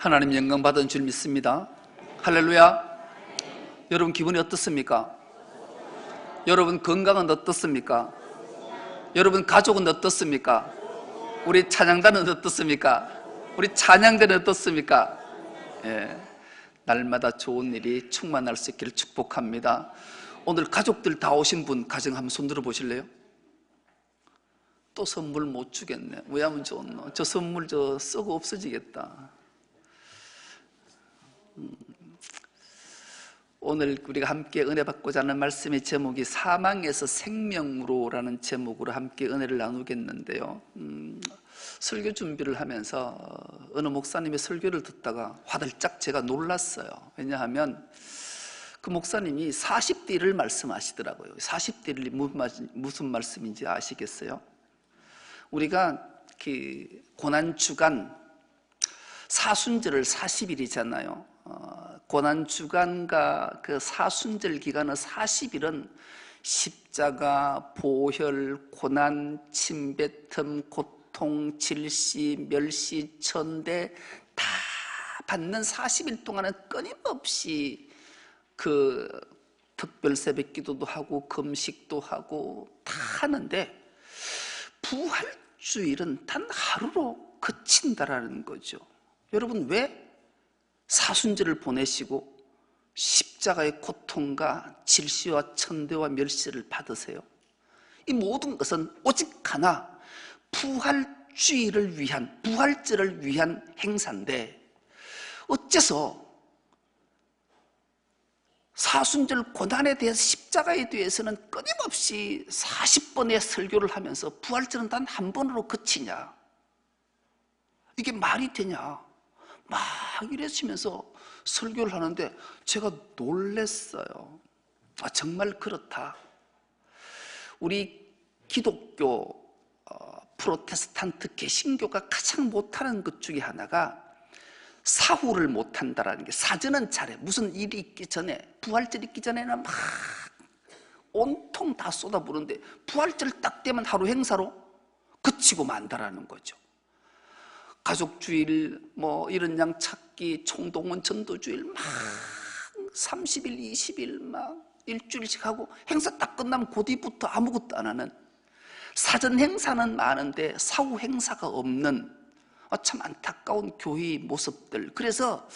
하나님 영광 받은 줄 믿습니다. 할렐루야. 여러분 기분이 어떻습니까? 여러분 건강은 어떻습니까? 여러분 가족은 어떻습니까? 우리 찬양단은 어떻습니까? 우리 찬양대는 어떻습니까? 예, 날마다 좋은 일이 충만할 수 있기를 축복합니다. 오늘 가족들 다 오신 분 가정 한번 손들어 보실래요? 또 선물 못 주겠네. 왜 하면 좋노? 저 선물 저 썩어 없어지겠다. 오늘 우리가 함께 은혜 받고자 하는 말씀의 제목이 사망에서 생명으로라는 제목으로 함께 은혜를 나누겠는데요. 설교 준비를 하면서 어느 목사님의 설교를 듣다가 화들짝 제가 놀랐어요. 왜냐하면 그 목사님이 40대를 말씀하시더라고요. 40대를 무슨 말씀인지 아시겠어요? 우리가 그 고난주간 사순절을 40일이잖아요. 고난주간과 그 사순절 기간의 40일은 십자가, 보혈, 고난, 침뱉음, 고통, 질시, 멸시, 천대 다 받는 40일 동안은 끊임없이 그 특별 새벽 기도도 하고 금식도 하고 다 하는데 부활주일은 단 하루로 그친다라는 거죠. 여러분 왜 사순절을 보내시고 십자가의 고통과 질시와 천대와 멸시를 받으세요? 이 모든 것은 오직 하나 부활주의를 위한, 부활절을 위한 행사인데 어째서 사순절 고난에 대해서 십자가에 대해서는 끊임없이 40번의 설교를 하면서 부활절은 단 한 번으로 그치냐? 이게 말이 되냐? 막 이러시면서 설교를 하는데 제가 놀랐어요. 정말 그렇다. 우리 기독교 프로테스탄트 개신교가 가장 못하는 것 중에 하나가 사후를 못한다라는 게, 사전은 잘해. 무슨 일이 있기 전에, 부활절 있기 전에는 막 온통 다 쏟아부는데 부활절 딱 되면 하루 행사로 그치고 만다라는 거죠. 가족주일, 뭐 이런 양 찾기, 총동원 전도주일 막 30일, 20일 막 일주일씩 하고 행사 딱 끝나면 그 뒤부터 아무것도 안 하는, 사전 행사는 많은데 사후 행사가 없는 참 안타까운 교회의 모습들. 그래서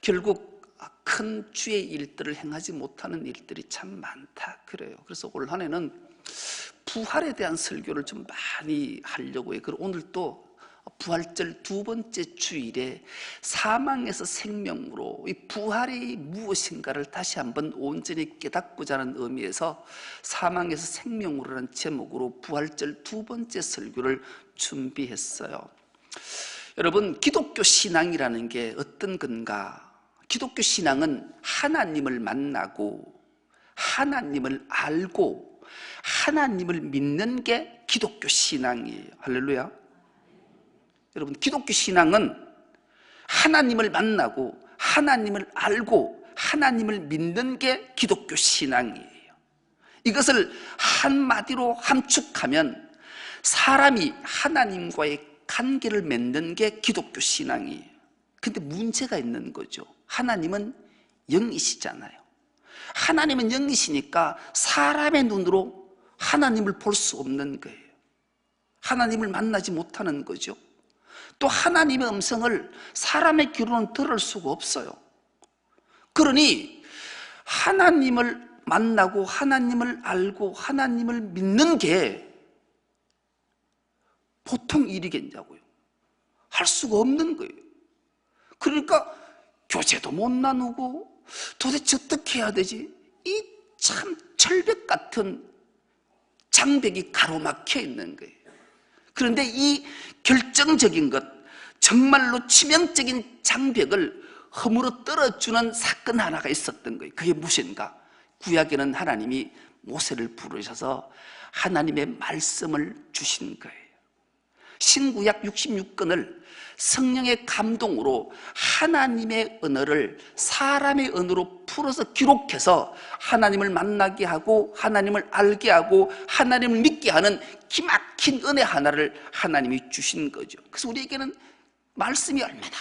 결국 큰 주의 일들을 행하지 못하는 일들이 참 많다 그래요. 그래서 올 한 해는 부활에 대한 설교를 좀 많이 하려고 해요. 그리고 오늘 또 부활절 두 번째 주일에 사망에서 생명으로 이 부활이 무엇인가를 다시 한번 온전히 깨닫고자 하는 의미에서 사망에서 생명으로라는 제목으로 부활절 두 번째 설교를 준비했어요. 여러분, 기독교 신앙이라는 게 어떤 건가? 기독교 신앙은 하나님을 만나고 하나님을 알고 하나님을 믿는 게 기독교 신앙이에요. 할렐루야. 여러분, 기독교 신앙은 하나님을 만나고 하나님을 알고 하나님을 믿는 게 기독교 신앙이에요. 이것을 한마디로 함축하면 사람이 하나님과의 관계를 맺는 게 기독교 신앙이에요. 근데 문제가 있는 거죠. 하나님은 영이시잖아요. 하나님은 영이시니까 사람의 눈으로 하나님을 볼 수 없는 거예요. 하나님을 만나지 못하는 거죠. 또 하나님의 음성을 사람의 귀로는 들을 수가 없어요. 그러니 하나님을 만나고 하나님을 알고 하나님을 믿는 게 보통 일이겠냐고요. 할 수가 없는 거예요. 그러니까 교제도 못 나누고 도대체 어떻게 해야 되지? 이 참 철벽 같은 장벽이 가로막혀 있는 거예요. 그런데 이 결정적인 것, 정말로 치명적인 장벽을 허물어 떨어주는 사건 하나가 있었던 거예요. 그게 무엇인가? 구약에는 하나님이 모세를 부르셔서 하나님의 말씀을 주신 거예요. 신구약 66권을 성령의 감동으로 하나님의 언어를 사람의 언어로 풀어서 기록해서 하나님을 만나게 하고 하나님을 알게 하고 하나님을 믿게 하는 기막힌 은혜 하나를 하나님이 주신 거죠. 그래서 우리에게는 말씀이 얼마나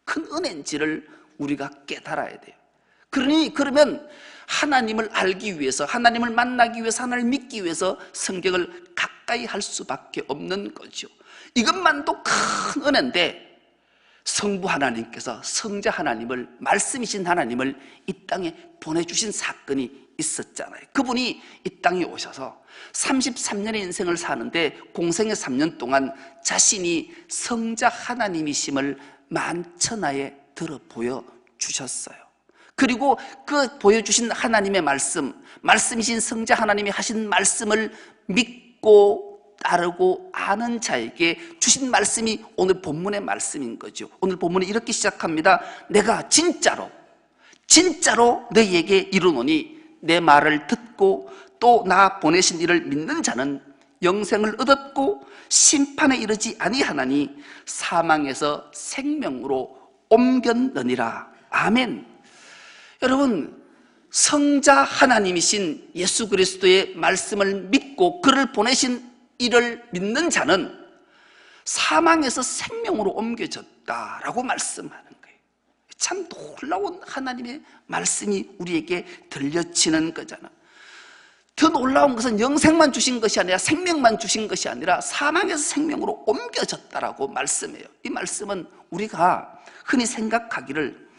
큰 은혜인지를 우리가 깨달아야 돼요. 그러면 하나님을 알기 위해서, 하나님을 만나기 위해서, 하나님을 믿기 위해서 성경을 가까이 할 수밖에 없는 거죠. 이것만도 큰 은혜인데 성부 하나님께서 성자 하나님을, 말씀이신 하나님을 이 땅에 보내주신 사건이 있었잖아요. 그분이 이 땅에 오셔서 33년의 인생을 사는데 공생의 3년 동안 자신이 성자 하나님이심을 만천하에 들어 보여주셨어요. 그리고 그 보여주신 하나님의 말씀이신 성자 하나님이 하신 말씀을 믿고 따르고 아는 자에게 주신 말씀이 오늘 본문의 말씀인 거죠. 오늘 본문이 이렇게 시작합니다. 내가 진짜로 너희에게 이르노니 내 말을 듣고 또 나 보내신 이를 믿는 자는 영생을 얻었고 심판에 이르지 아니하나니 사망에서 생명으로 옮겼느니라. 아멘. 여러분, 성자 하나님이신 예수 그리스도의 말씀을 믿고 그를 보내신 이를 믿는 자는 사망에서 생명으로 옮겨졌다라고 말씀하는 거예요. 참 놀라운 하나님의 말씀이 우리에게 들려지는 거잖아. 더 놀라운 것은 영생만 주신 것이 아니라, 생명만 주신 것이 아니라 사망에서 생명으로 옮겨졌다라고 말씀해요. 이 말씀은 우리가 흔히 생각하기를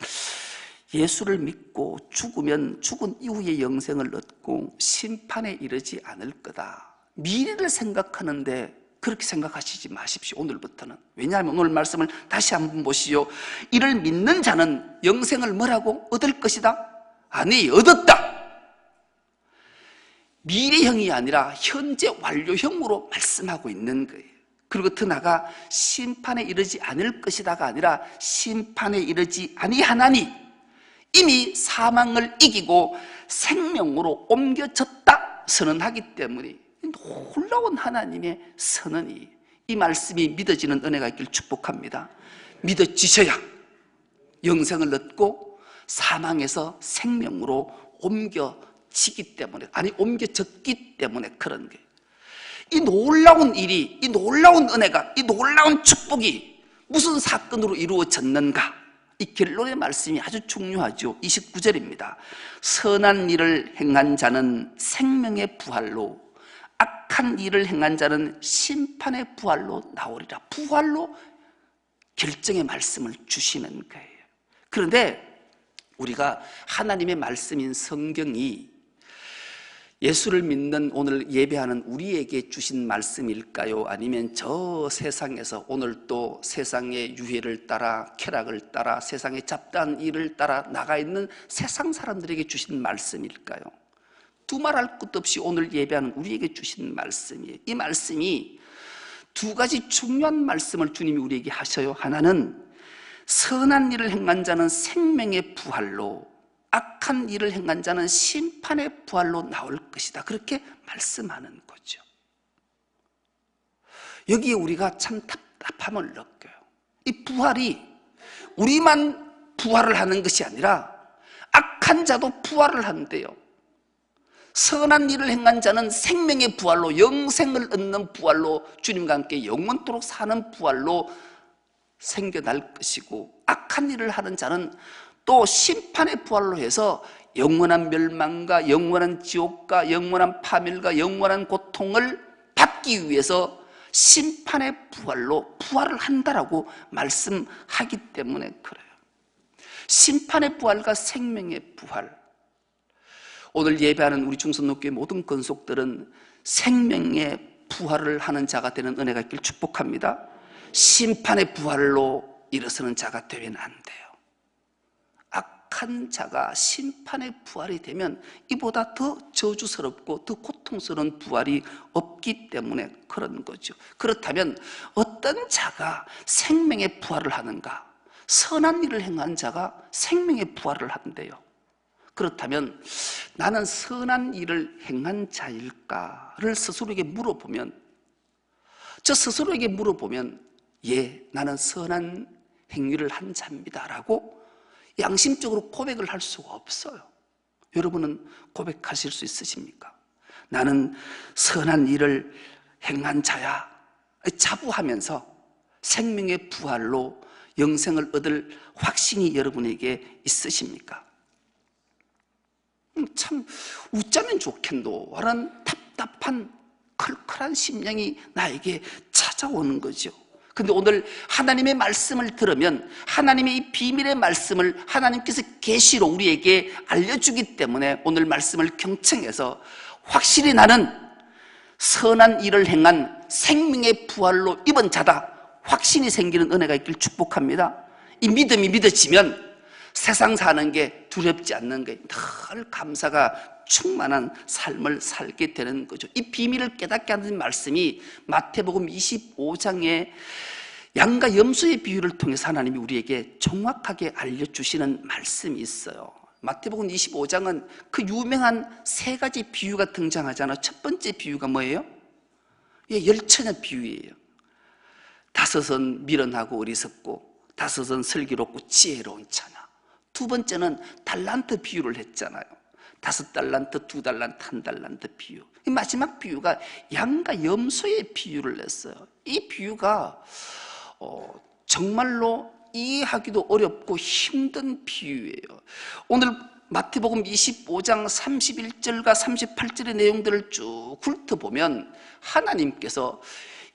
예수를 믿고 죽으면 죽은 이후에 영생을 얻고 심판에 이르지 않을 거다, 미래를 생각하는데 그렇게 생각하시지 마십시오. 오늘부터는. 왜냐하면 오늘 말씀을 다시 한번 보시오. 이를 믿는 자는 영생을 뭐라고? 얻을 것이다? 아니, 얻었다. 미래형이 아니라 현재 완료형으로 말씀하고 있는 거예요. 그리고 더 나아가 심판에 이르지 않을 것이다가 아니라 심판에 이르지 아니하나니 이미 사망을 이기고 생명으로 옮겨졌다 선언하기 때문에 놀라운 하나님의 선언이, 이 말씀이 믿어지는 은혜가 있길 축복합니다. 믿어지셔야 영생을 얻고 사망에서 생명으로 옮겨지기 때문에, 아니 옮겨졌기 때문에 그런 거예요. 이 놀라운 일이, 이 놀라운 은혜가, 이 놀라운 축복이 무슨 사건으로 이루어졌는가? 이 결론의 말씀이 아주 중요하죠. 29절입니다. 선한 일을 행한 자는 생명의 부활로, 악한 일을 행한 자는 심판의 부활로 나오리라. 부활로 결정의 말씀을 주시는 거예요. 그런데 우리가 하나님의 말씀인 성경이 예수를 믿는 오늘 예배하는 우리에게 주신 말씀일까요? 아니면 저 세상에서 오늘 또 세상의 유해를 따라, 쾌락을 따라, 세상의 잡다한 일을 따라 나가 있는 세상 사람들에게 주신 말씀일까요? 두말할 것도 없이 오늘 예배하는 우리에게 주신 말씀이에요. 이 말씀이 두 가지 중요한 말씀을 주님이 우리에게 하셔요. 하나는 선한 일을 행한 자는 생명의 부활로, 악한 일을 행한 자는 심판의 부활로 나올 것이다, 그렇게 말씀하는 거죠. 여기에 우리가 참 답답함을 느껴요. 이 부활이 우리만 부활을 하는 것이 아니라 악한 자도 부활을 한대요. 선한 일을 행한 자는 생명의 부활로, 영생을 얻는 부활로, 주님과 함께 영원토록 사는 부활로 생겨날 것이고, 악한 일을 하는 자는 또 심판의 부활로 해서 영원한 멸망과 영원한 지옥과 영원한 파멸과 영원한 고통을 받기 위해서 심판의 부활로 부활을 한다라고 말씀하기 때문에 그래요. 심판의 부활과 생명의 부활. 오늘 예배하는 우리 중선노교회 모든 건속들은 생명의 부활을 하는 자가 되는 은혜가 있길 축복합니다. 심판의 부활로 일어서는 자가 되면 안 돼요. 악한 자가 심판의 부활이 되면 이보다 더 저주스럽고 더 고통스러운 부활이 없기 때문에 그런 거죠. 그렇다면 어떤 자가 생명의 부활을 하는가? 선한 일을 행한 자가 생명의 부활을 한대요. 그렇다면 나는 선한 일을 행한 자일까를 스스로에게 물어보면, 저 스스로에게 물어보면 예, 나는 선한 행위를 한 자입니다 라고 양심적으로 고백을 할 수가 없어요. 여러분은 고백하실 수 있으십니까? 나는 선한 일을 행한 자야, 자부하면서 생명의 부활로 영생을 얻을 확신이 여러분에게 있으십니까? 참 웃자면 좋겠노 라는 답답한 컬컬한 심령이 나에게 찾아오는 거죠. 근데 오늘 하나님의 말씀을 들으면 하나님의 이 비밀의 말씀을 하나님께서 계시로 우리에게 알려주기 때문에 오늘 말씀을 경청해서 확실히 나는 선한 일을 행한 생명의 부활로 입은 자다, 확신이 생기는 은혜가 있길 축복합니다. 이 믿음이 믿어지면 세상 사는 게 두렵지 않는 게 늘 감사가 충만한 삶을 살게 되는 거죠. 이 비밀을 깨닫게 하는 말씀이 마태복음 25장의 양과 염소의 비유를 통해서 하나님이 우리에게 정확하게 알려주시는 말씀이 있어요. 마태복음 25장은 그 유명한 세 가지 비유가 등장하잖아요. 첫 번째 비유가 뭐예요? 열처녀 비유예요. 다섯은 미련하고 어리석고 다섯은 슬기롭고 지혜로운 처녀. 두 번째는 달란트 비유를 했잖아요. 5달란트, 2달란트, 1달란트 비유. 이 마지막 비유가 양과 염소의 비유를 했어요. 이 비유가 정말로 이해하기도 어렵고 힘든 비유예요. 오늘 마태복음 25장 31절과 38절의 내용들을 쭉 훑어보면 하나님께서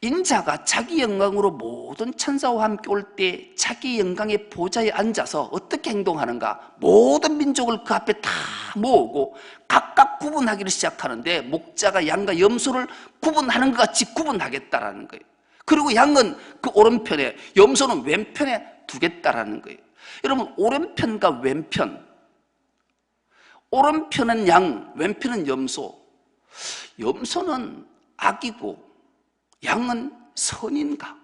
인자가 자기 영광으로 모든 천사와 함께 올 때 자기 영광의 보좌에 앉아서 어떻게 행동하는가? 모든 민족을 그 앞에 다 모으고 각각 구분하기를 시작하는데 목자가 양과 염소를 구분하는 것 같이 구분하겠다라는 거예요. 그리고 양은 그 오른편에, 염소는 왼편에 두겠다라는 거예요. 여러분, 오른편과 왼편, 오른편은 양, 왼편은 염소. 염소는 악이고 양은 선인가?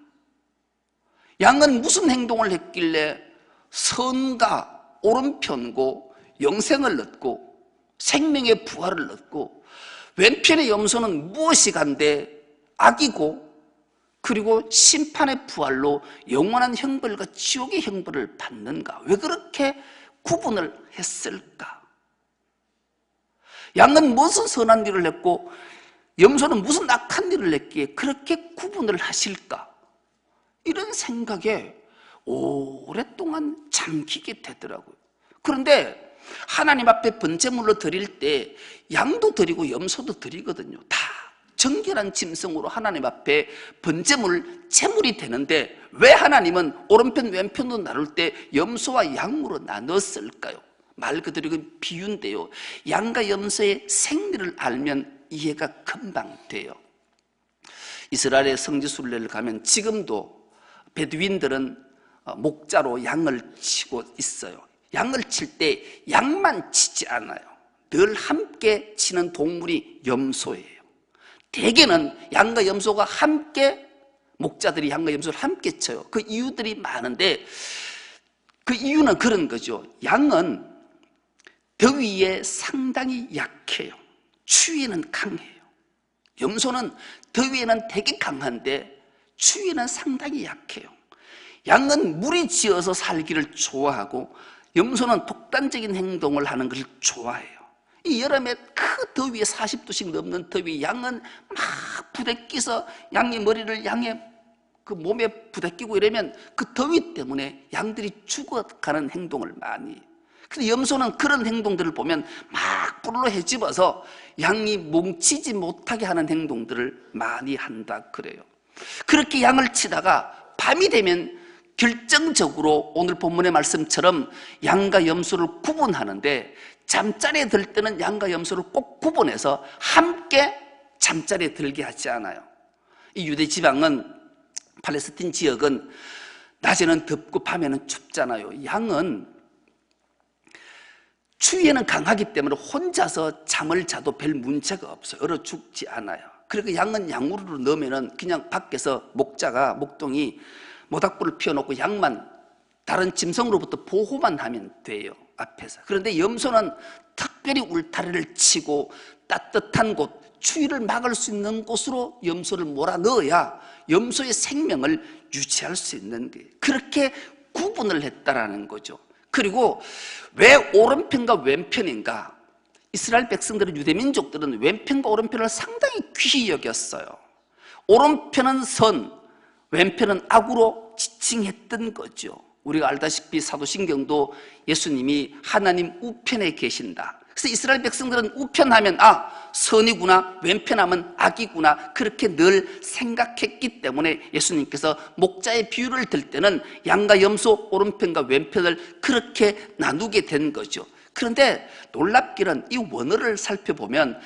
양은 무슨 행동을 했길래 선과 오른편고 영생을 얻고 생명의 부활을 얻고, 왼편의 염소는 무엇이 간데 악이고 그리고 심판의 부활로 영원한 형벌과 지옥의 형벌을 받는가? 왜 그렇게 구분을 했을까? 양은 무슨 선한 일을 했고 염소는 무슨 악한 일을 했기에 그렇게 구분을 하실까? 이런 생각에 오랫동안 잠기게 되더라고요. 그런데 하나님 앞에 번제물로 드릴 때 양도 드리고 염소도 드리거든요. 다 정결한 짐승으로 하나님 앞에 번제물, 제물이 되는데 왜 하나님은 오른편 왼편으로 나눌 때 염소와 양으로 나눴을까요? 말 그대로 이건 비유인데요, 양과 염소의 생리를 알면 이해가 금방 돼요. 이스라엘의 성지순례를 가면 지금도 베두인들은 목자로 양을 치고 있어요. 양을 칠 때 양만 치지 않아요. 늘 함께 치는 동물이 염소예요. 대개는 양과 염소가 함께, 목자들이 양과 염소를 함께 쳐요. 그 이유들이 많은데 그 이유는 그런 거죠. 양은 더위에 상당히 약해요. 추위에는 강해요. 염소는 더위에는 되게 강한데 추위에는 상당히 약해요. 양은 무리지어서 살기를 좋아하고 염소는 독단적인 행동을 하는 것을 좋아해요. 이 여름에 그 더위에 40도씩 넘는 더위, 양은 막 부대끼서 양의 머리를 양의 그 몸에 부대끼고 이러면 그 더위 때문에 양들이 죽어가는 행동을 많이 해요. 근데 염소는 그런 행동들을 보면 막 뿔로 헤집어서 양이 뭉치지 못하게 하는 행동들을 많이 한다 그래요. 그렇게 양을 치다가 밤이 되면 결정적으로 오늘 본문의 말씀처럼 양과 염소를 구분하는데, 잠자리에 들 때는 양과 염소를 꼭 구분해서 함께 잠자리에 들게 하지 않아요. 이 유대 지방은, 팔레스틴 지역은 낮에는 덥고 밤에는 춥잖아요. 양은 추위에는 강하기 때문에 혼자서 잠을 자도 별 문제가 없어요. 얼어 죽지 않아요. 그리고 양은 양으로 넣으면은 그냥 밖에서 목자가, 목동이 모닥불을 피워놓고 양만 다른 짐승으로부터 보호만 하면 돼요, 앞에서. 그런데 염소는 특별히 울타리를 치고 따뜻한 곳, 추위를 막을 수 있는 곳으로 염소를 몰아넣어야 염소의 생명을 유지할 수 있는 거예요. 그렇게 구분을 했다라는 거죠. 그리고 왜 오른편과 왼편인가? 이스라엘 백성들은, 유대민족들은 왼편과 오른편을 상당히 귀히 여겼어요. 오른편은 선, 왼편은 악으로 지칭했던 거죠. 우리가 알다시피 사도신경도 예수님이 하나님 우편에 계신다. 그래서 이스라엘 백성들은 우편하면 선이구나, 왼편하면 악이구나, 그렇게 늘 생각했기 때문에 예수님께서 목자의 비유를 들 때는 양과 염소 오른편과 왼편을 그렇게 나누게 된 거죠. 그런데 놀랍기는 이 원어를 살펴보면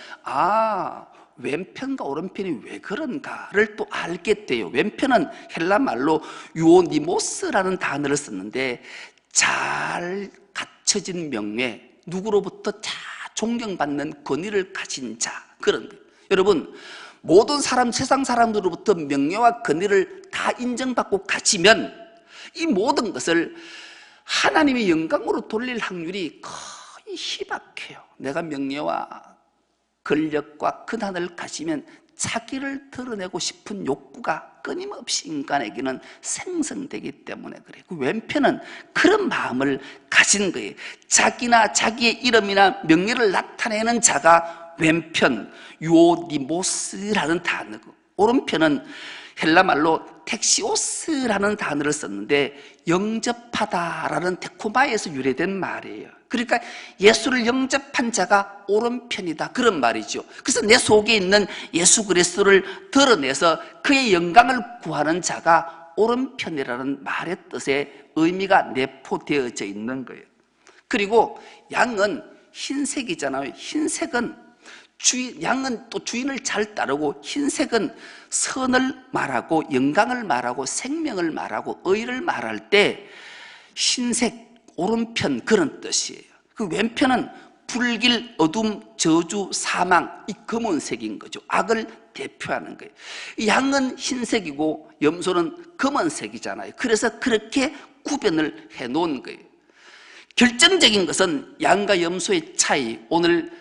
왼편과 오른편이 왜 그런가를 또 알게 돼요. 왼편은 헬라 말로 유오니모스라는 단어를 썼는데 잘 갖춰진 명예, 누구로부터 다 존경받는 권위를 가진 자, 그런 거예요. 여러분, 모든 사람, 세상 사람들로부터 명예와 권위를 다 인정받고 가지면 이 모든 것을 하나님의 영광으로 돌릴 확률이 거의 희박해요. 내가 명예와 권력과 근한을 가지면 자기를 드러내고 싶은 욕구가 끊임없이 인간에게는 생성되기 때문에 그래요. 그 왼편은 그런 마음을 가진 거예요. 자기나 자기의 이름이나 명예를 나타내는 자가 왼편, 유오니모스라는 단어고, 오른편은 헬라 말로 텍시오스라는 단어를 썼는데 영접하다라는 테코마에서 유래된 말이에요. 그러니까 예수를 영접한 자가 오른편이다, 그런 말이죠. 그래서 내 속에 있는 예수 그리스도를 드러내서 그의 영광을 구하는 자가 오른편이라는 말의 뜻에 의미가 내포되어져 있는 거예요. 그리고 양은 흰색이잖아요. 흰색은 양은 또 주인을 잘 따르고, 흰색은 선을 말하고 영광을 말하고 생명을 말하고 의를 말할 때 흰색, 오른편, 그런 뜻이에요. 그 왼편은 불길, 어둠, 저주, 사망, 이 검은색인 거죠. 악을 대표하는 거예요. 양은 흰색이고 염소는 검은색이잖아요. 그래서 그렇게 구별을 해놓은 거예요. 결정적인 것은 양과 염소의 차이, 오늘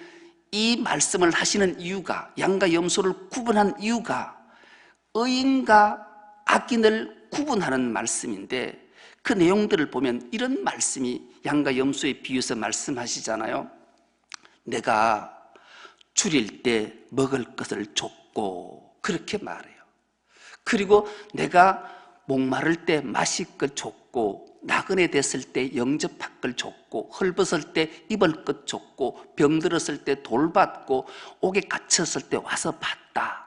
이 말씀을 하시는 이유가, 양과 염소를 구분한 이유가 의인과 악인을 구분하는 말씀인데, 그 내용들을 보면 이런 말씀이 양과 염소에 비유해서 말씀하시잖아요. 내가 줄일 때 먹을 것을 줬고, 그렇게 말해요. 그리고 내가 목마를 때 마실 것 줬고, 나그네 됐을 때 영접할 걸 줬고, 헐벗을 때 입을 것 줬고, 병들었을 때 돌봤고, 옥에 갇혔을 때 와서 봤다.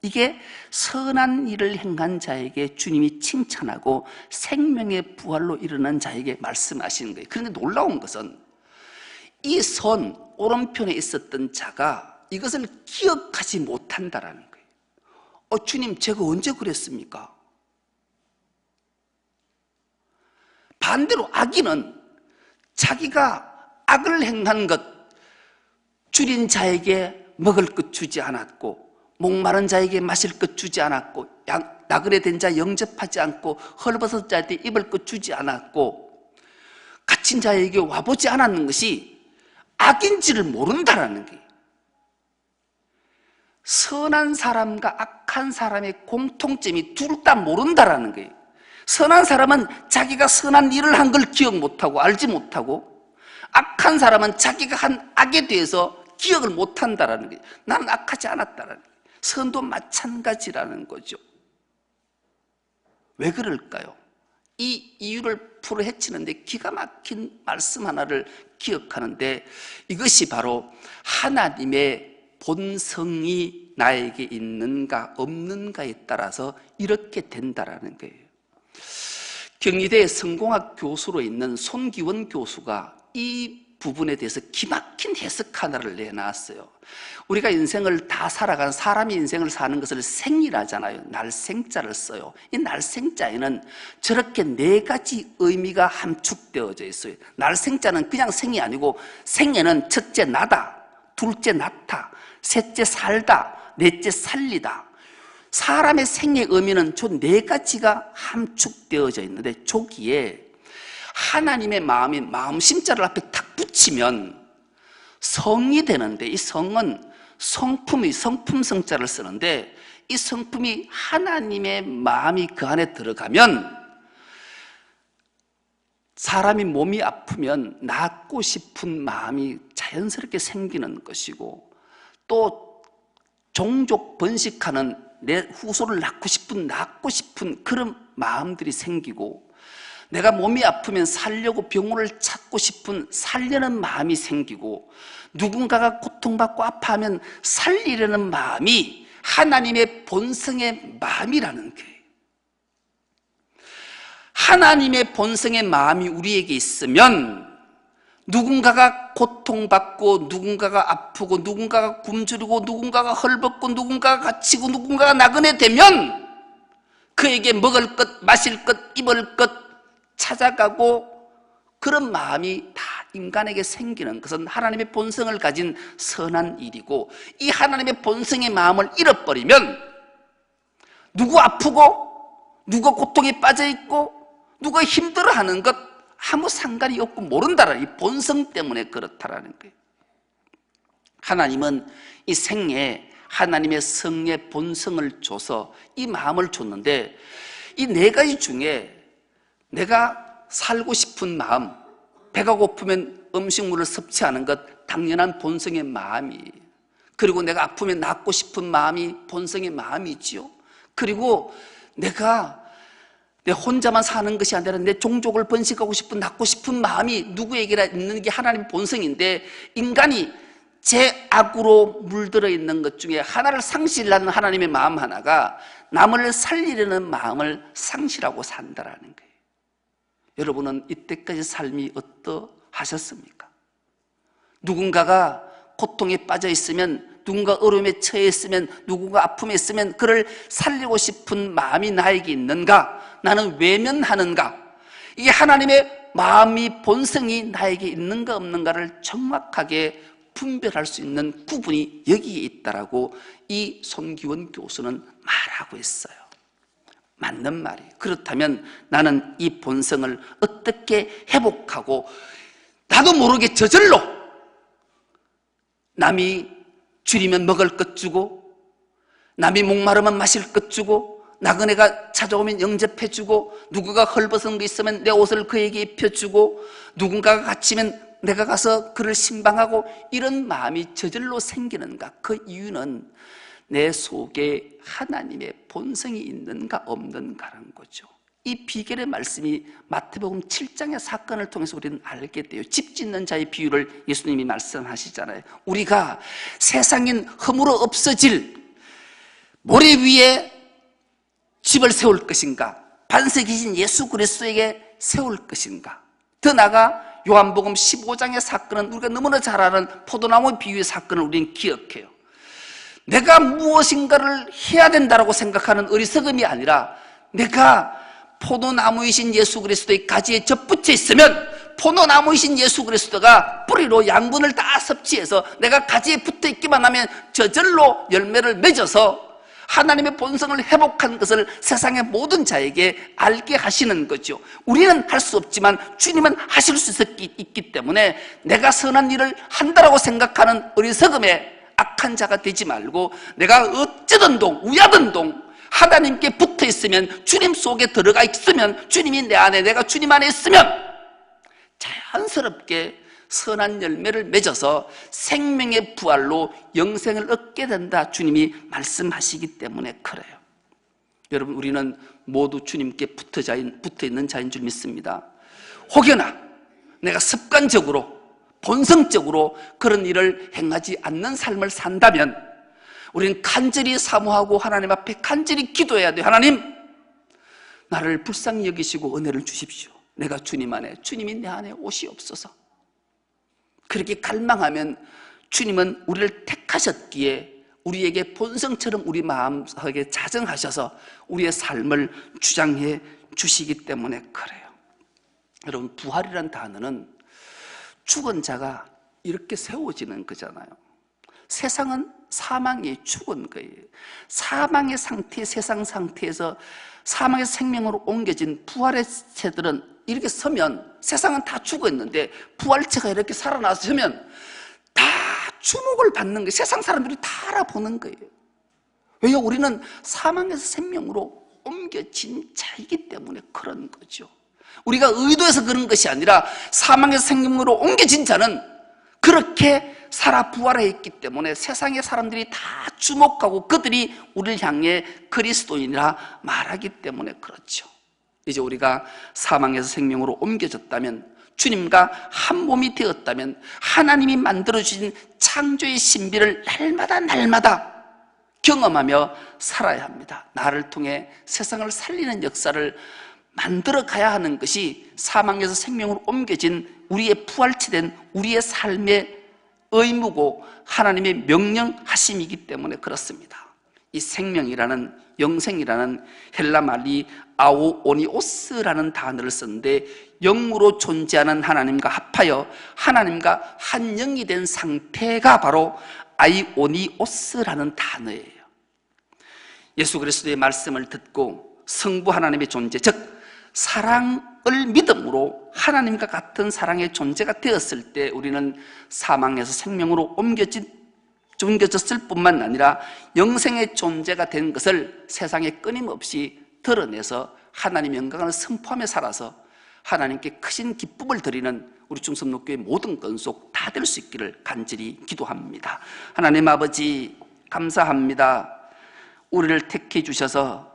이게 선한 일을 행한 자에게 주님이 칭찬하고 생명의 부활로 이르는 자에게 말씀하시는 거예요. 그런데 놀라운 것은 이 선, 오른편에 있었던 자가 이것을 기억하지 못한다라는 거예요. 주님, 제가 언제 그랬습니까? 반대로 악인은 자기가 악을 행한 것, 줄인 자에게 먹을 것 주지 않았고, 목마른 자에게 마실 것 주지 않았고, 나그네 된 자 영접하지 않고, 헐벗은 자한테 입을 것 주지 않았고, 갇힌 자에게 와보지 않았는 것이 악인지를 모른다라는 거예요. 선한 사람과 악한 사람의 공통점이 둘 다 모른다라는 거예요. 선한 사람은 자기가 선한 일을 한 걸 기억 못하고 알지 못하고, 악한 사람은 자기가 한 악에 대해서 기억을 못한다라는 거예요. 나는 악하지 않았다라는 거예요. 선도 마찬가지라는 거죠. 왜 그럴까요? 이 이유를 풀어헤치는데 기가 막힌 말씀 하나를 기억하는데, 이것이 바로 하나님의 본성이 나에게 있는가 없는가에 따라서 이렇게 된다라는 거예요. 경희대 성공학 교수로 있는 손기원 교수가 이 부분에 대해서 기막힌 해석 하나를 내놨어요. 우리가 인생을 다 살아가는, 사람이 인생을 사는 것을 생이라잖아요. 날생자를 써요. 이 날생자에는 저렇게 4가지 의미가 함축되어져 있어요. 날생자는 그냥 생이 아니고, 생에는 첫째 나다, 둘째 낳다, 셋째 살다, 넷째 살리다. 사람의 생의 의미는 저 4가지가 함축되어져 있는데, 저기에 하나님의 마음이 마음심자를 앞에 탁 붙이면 성이 되는데, 이 성은 성품성자를 쓰는데, 이 성품이 하나님의 마음이 그 안에 들어가면 사람이 몸이 아프면 낫고 싶은 마음이 자연스럽게 생기는 것이고, 또 종족 번식하는 내 후손을 낳고 싶은 그런 마음들이 생기고, 내가 몸이 아프면 살려고 병원을 찾고 싶은 살려는 마음이 생기고, 누군가가 고통받고 아파하면 살리려는 마음이 하나님의 본성의 마음이라는 거예요. 하나님의 본성의 마음이 우리에게 있으면 누군가가 고통받고, 누군가가 아프고, 누군가가 굶주리고, 누군가가 헐벗고, 누군가가 갇히고, 누군가가 나그네 되면 그에게 먹을 것, 마실 것, 입을 것 찾아가고, 그런 마음이 다 인간에게 생기는 것은 하나님의 본성을 가진 선한 일이고, 이 하나님의 본성의 마음을 잃어버리면 누구 아프고, 누가 고통에 빠져있고, 누가 힘들어하는 것 아무 상관이 없고 모른다라는 이 본성 때문에 그렇다라는 거예요. 하나님은 이 생애에 하나님의 성의 본성을 줘서 이 마음을 줬는데, 이 네 가지 중에 내가 살고 싶은 마음, 배가 고프면 음식물을 섭취하는 것, 당연한 본성의 마음이에요. 그리고 내가 아프면 낫고 싶은 마음이 본성의 마음이지요. 그리고 내가 내 혼자만 사는 것이 아니라 내 종족을 번식하고 싶은, 낳고 싶은 마음이 누구에게나 있는 게 하나님의 본성인데, 인간이 죄악으로 물들어 있는 것 중에 하나를 상실하는 하나님의 마음 하나가 남을 살리려는 마음을 상실하고 산다라는 거예요. 여러분은 이때까지 삶이 어떠하셨습니까? 누군가가 고통에 빠져 있으면, 누군가 어려움에 처해 있으면, 누군가 아픔에 있으면 그를 살리고 싶은 마음이 나에게 있는가? 나는 외면하는가? 이게 하나님의 마음이, 본성이 나에게 있는가 없는가를 정확하게 분별할 수 있는 구분이 여기에 있다라고 이 손기원 교수는 말하고 있어요. 맞는 말이에요. 그렇다면 나는 이 본성을 어떻게 회복하고, 나도 모르게 저절로 남이 줄이면 먹을 것 주고, 남이 목마르면 마실 것 주고, 나그네가 찾아오면 영접해주고, 누구가 헐벗은 게 있으면 내 옷을 그에게 입혀주고, 누군가가 갇히면 내가 가서 그를 신방하고, 이런 마음이 저절로 생기는가? 그 이유는 내 속에 하나님의 본성이 있는가 없는가라는 거죠. 이 비결의 말씀이 마태복음 7장의 사건을 통해서 우리는 알게 돼요. 집 짓는 자의 비유를 예수님이 말씀하시잖아요. 우리가 세상인 허물어 없어질 모래 위에 집을 세울 것인가, 반석이신 예수 그리스도에게 세울 것인가? 더 나아가 요한복음 15장의 사건은 우리가 너무나 잘 아는 포도나무 비유의 사건을 우리는 기억해요. 내가 무엇인가를 해야 된다고 생각하는 어리석음이 아니라, 내가 포도나무이신 예수 그리스도의 가지에 접붙여 있으면 포도나무이신 예수 그리스도가 뿌리로 양분을 다 섭취해서 내가 가지에 붙어 있기만 하면 저절로 열매를 맺어서 하나님의 본성을 회복한 것을 세상의 모든 자에게 알게 하시는 거죠. 우리는 할 수 없지만 주님은 하실 수 있기 때문에 내가 선한 일을 한다라고 생각하는 어리석음에 악한 자가 되지 말고, 내가 어쩌든 우야든 하나님께 붙어 있으면, 주님 속에 들어가 있으면, 주님이 내 안에, 내가 주님 안에 있으면 자연스럽게 선한 열매를 맺어서 생명의 부활로 영생을 얻게 된다, 주님이 말씀하시기 때문에 그래요. 여러분, 우리는 모두 주님께 붙어 있는 자인 줄 믿습니다. 혹여나 내가 습관적으로, 본성적으로 그런 일을 행하지 않는 삶을 산다면 우리는 간절히 사모하고 하나님 앞에 간절히 기도해야 돼요. 하나님, 나를 불쌍히 여기시고 은혜를 주십시오. 내가 주님 안에, 주님이 내 안에 오시옵소서. 그렇게 갈망하면 주님은 우리를 택하셨기에 우리에게 본성처럼 우리 마음속에 자정하셔서 우리의 삶을 주장해 주시기 때문에 그래요. 여러분, 부활이란 단어는 죽은 자가 이렇게 세워지는 거잖아요. 세상은 사망이 죽은 거예요. 사망의 상태, 세상 상태에서 사망의 생명으로 옮겨진 부활의 체들은 이렇게 서면, 세상은 다 죽어 있는데 부활체가 이렇게 살아나서 서면 다 주목을 받는 거예요. 세상 사람들이 다 알아보는 거예요. 왜요? 우리는 사망에서 생명으로 옮겨진 자이기 때문에 그런 거죠. 우리가 의도해서 그런 것이 아니라 사망에서 생명으로 옮겨진 자는 그렇게 살아 부활했기 때문에 세상의 사람들이 다 주목하고 그들이 우리를 향해 그리스도인이라 말하기 때문에 그렇죠. 이제 우리가 사망에서 생명으로 옮겨졌다면, 주님과 한 몸이 되었다면 하나님이 만들어주신 창조의 신비를 날마다 경험하며 살아야 합니다. 나를 통해 세상을 살리는 역사를 만들어 가야 하는 것이 사망에서 생명으로 옮겨진 우리의 부활체된 우리의 삶의 의무고 하나님의 명령하심이기 때문에 그렇습니다. 이 생명이라는, 영생이라는 헬라 말이 아오오니오스라는 단어를 썼는데, 영으로 존재하는 하나님과 합하여 하나님과 한 영이 된 상태가 바로 아이오니오스라는 단어예요. 예수 그리스도의 말씀을 듣고 성부 하나님의 존재, 즉 사랑을 믿음으로 하나님과 같은 사랑의 존재가 되었을 때 우리는 사망에서 생명으로 옮겨졌을 뿐만 아니라 영생의 존재가 된 것을 세상에 끊임없이 드러내서 하나님의 영광을 선포하며 살아서 하나님께 크신 기쁨을 드리는 우리 충성로교회 모든 건속 다 될 수 있기를 간절히 기도합니다. 하나님 아버지, 감사합니다. 우리를 택해 주셔서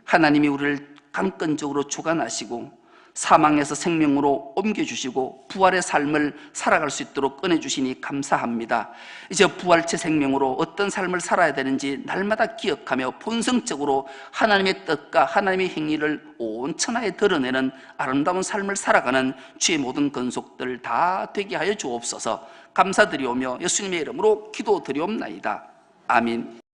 하나님이 우리를 강권적으로 주관하시고 사망에서 생명으로 옮겨주시고 부활의 삶을 살아갈 수 있도록 꺼내주시니 감사합니다. 이제 부활체 생명으로 어떤 삶을 살아야 되는지 날마다 기억하며 본성적으로 하나님의 뜻과 하나님의 행위를 온 천하에 드러내는 아름다운 삶을 살아가는 주의 모든 건속들 다 되게 하여 주옵소서. 감사드리오며 예수님의 이름으로 기도드리옵나이다. 아멘.